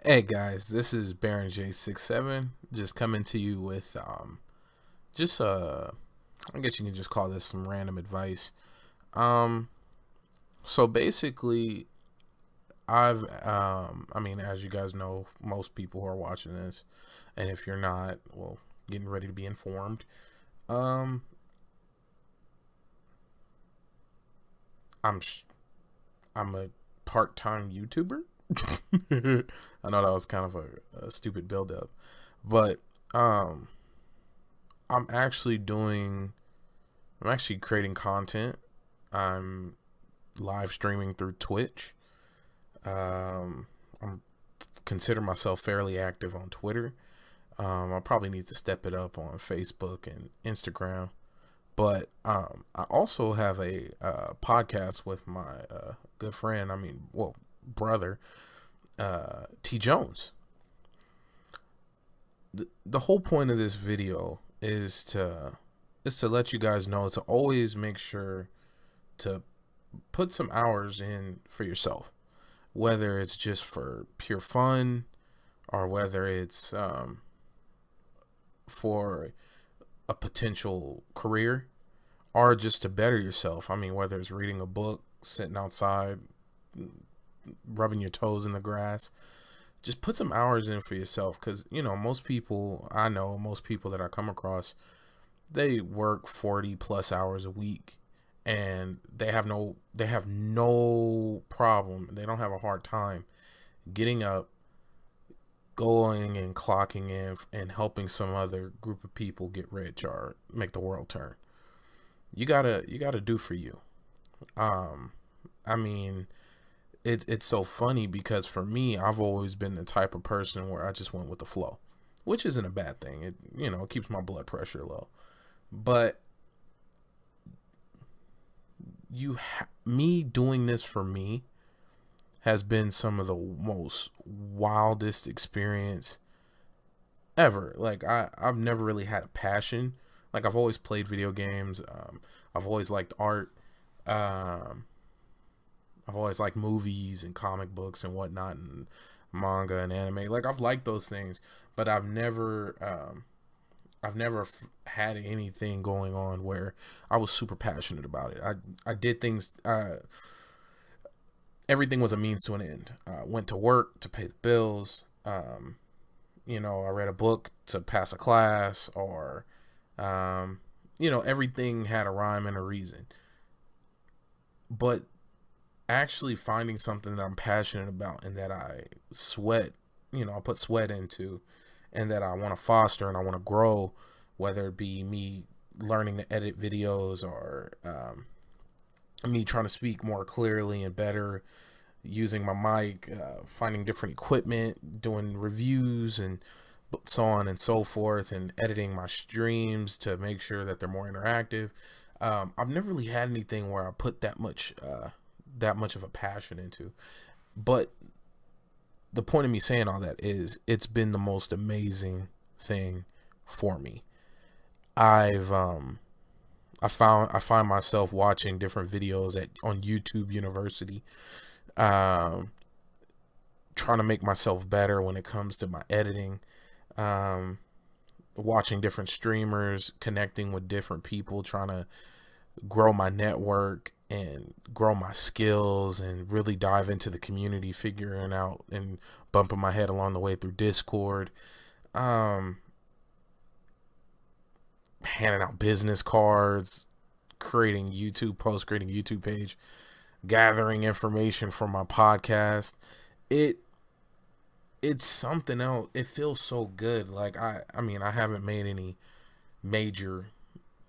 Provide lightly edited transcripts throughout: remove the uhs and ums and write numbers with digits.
Hey guys, this is Baron J67 just coming to you with just I guess you can just call this some random advice. Um so basically as you guys know, most people who are watching this, and if you're not, well, getting ready to be informed. Um I'm sh- I'm a part-time YouTuber. I know that was kind of a stupid build up, but um I'm actually doing I'm actually creating content. I'm live streaming through Twitch. I'm consider myself fairly active on Twitter. I probably need to step it up on Facebook and Instagram. But I also have a podcast with my good friend. Brother, T Jones. The whole point of this video is to let you guys know to always make sure to put some hours in for yourself, whether it's just for pure fun or whether it's for a potential career or just to better yourself. I mean, whether it's reading a book, sitting outside, rubbing your toes in the grass, just put some hours in for yourself. Because, most people that I come across, they work 40 plus hours a week and they have no problem. They don't have a hard time getting up, going and clocking in and helping some other group of people get rich or make the world turn. You gotta do for you. Um, I mean, it's so funny because for me, I've always been the type of person where I just went with the flow, which isn't a bad thing. It keeps my blood pressure low. But me doing this for me has been some of the most wildest experience ever. Like I've never really had a passion. Like I've always played video games. I've always liked art. Um, I've always liked movies and comic books and whatnot, and manga and anime. Like I've liked those things, but I've never had anything going on where I was super passionate about it. I did things. Everything was a means to an end. Went to work to pay the bills. I read a book to pass a class, or everything had a rhyme and a reason. But actually finding something that I'm passionate about and that I put sweat into, and that I want to foster and I want to grow, whether it be me learning to edit videos or me trying to speak more clearly and better using my mic, finding different equipment, doing reviews and so on and so forth, and editing my streams to make sure that they're more interactive. I've never really had anything where I put that much of a passion into. But the point of me saying all that is it's been the most amazing thing for me. I've I find myself watching different videos on YouTube University, um, trying to make myself better when it comes to my editing. Um, Watching different streamers, connecting with different people, trying to grow my network and grow my skills and really dive into the community, figuring out and bumping my head along the way through Discord, um, handing out business cards, creating YouTube posts, creating YouTube page, gathering information from my podcast. It it's something else. It feels so good. Like I haven't made any major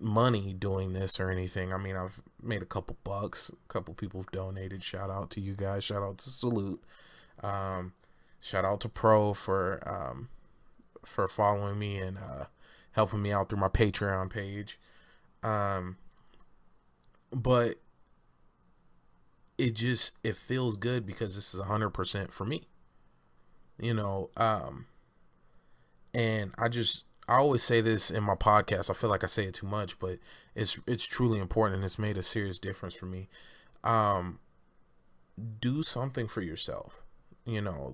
money doing this or anything. I mean, I've made a couple bucks. A couple people have donated. Shout out to you guys. Shout out to Salute. Um, Shout out to Pro for following me and helping me out through my Patreon page. Um, but it feels good because this is 100% for me. You know, and I always say this in my podcast. I feel like I say it too much, but it's truly important and it's made a serious difference for me. Um, do something for yourself. You know,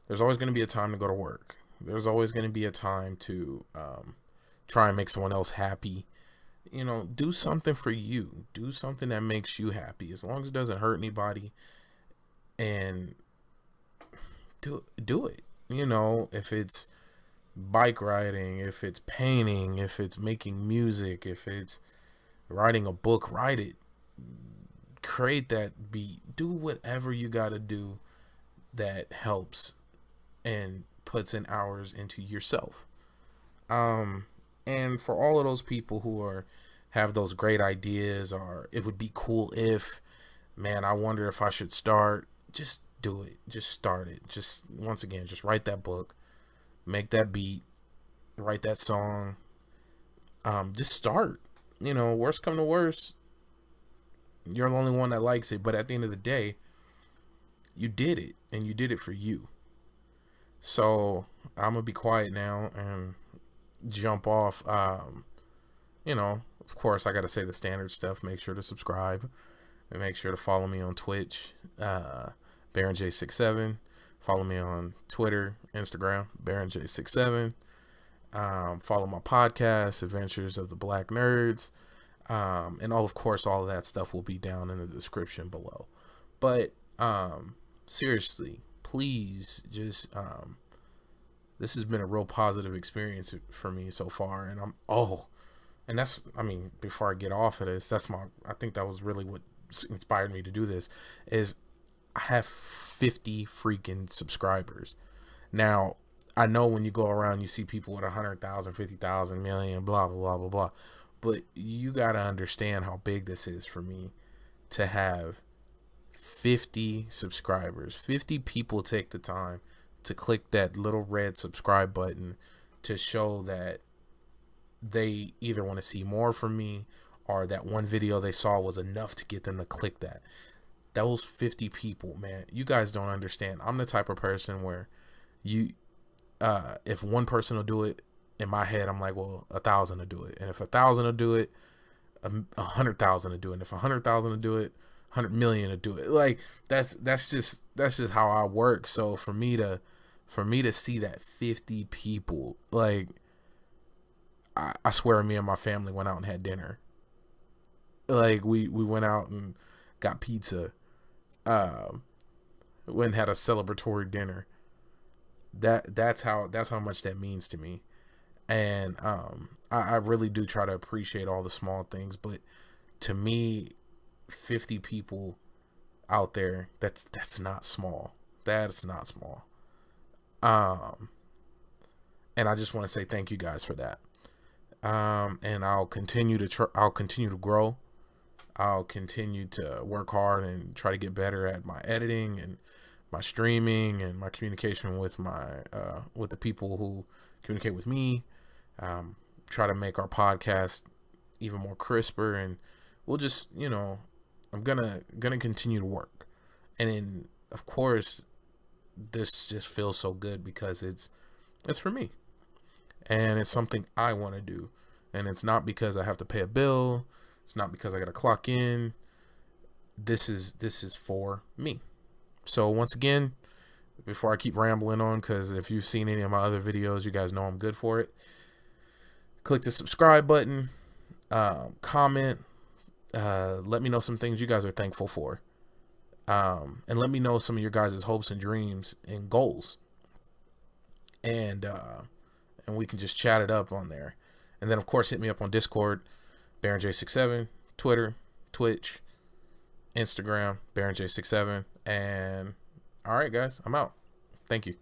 There's always going to be a time to go to work. There's always going to be a time to try and make someone else happy. You know, do something for you. Do something that makes you happy. As long as it doesn't hurt anybody, and do it. You know, if it's bike riding, if it's painting, if it's making music, if it's writing a book, write it. Create that beat. Do whatever you got to do that helps and puts in hours into yourself. And for all of those people who have those great ideas, or it would be cool if, man, I wonder if I should start. Just do it. Just start it. Just, once again, just write that book, make that beat, write that song. Just start. You know, worst come to worst, you're the only one that likes it. But at the end of the day, you did it, and you did it for you. So I'm gonna be quiet now and jump off. You know, of course, I gotta say the standard stuff. Make sure to subscribe, and make sure to follow me on Twitch, BaronJ67. Follow me on Twitter, Instagram, BaronJ67. Follow my podcast, Adventures of the Black Nerds. And all of that stuff will be down in the description below. But seriously, please just this has been a real positive experience for me so far, and and that's, I mean, before I get off of this, I think that was really what inspired me to do this. Is I have 50 freaking subscribers. Now, I know when you go around, you see people with 100,000, 50,000, million, blah, blah, blah, blah, blah. But you got to understand how big this is for me to have 50 subscribers. 50 people take the time to click that little red subscribe button to show that they either want to see more from me, or that one video they saw was enough to get them to click that. Those 50 people, man, you guys don't understand. I'm the type of person where if one person will do it, in my head, I'm like, well, 1,000 will do it. And if 1,000 will do it, 100,000 will do it. And if 100,000 will do it, 100 million will do it. Like, that's just how I work. So for me to see that 50 people, like, I swear me and my family went out and had dinner. Like, we went out and got pizza. Went and had a celebratory dinner. That's how much that means to me. And I really do try to appreciate all the small things, but to me, 50 people out there, that's not small. That's not small. And I just want to say thank you guys for that. And I'll continue to grow. I'll continue to work hard and try to get better at my editing and my streaming and my communication with with the people who communicate with me. Try to make our podcast even more crisper, and we'll just, I'm gonna continue to work. And then, of course, this just feels so good because it's for me, and it's something I want to do, and it's not because I have to pay a bill. It's not because I got to clock in. This is for me. So once again, before I keep rambling on, because if you've seen any of my other videos, you guys know I'm good for it. Click the subscribe button, comment, let me know some things you guys are thankful for, and let me know some of your guys' hopes and dreams and goals, and we can just chat it up on there. And then, of course, hit me up on Discord, BaronJ67, Twitter, Twitch, Instagram, BaronJ67. And all right, guys, I'm out. Thank you.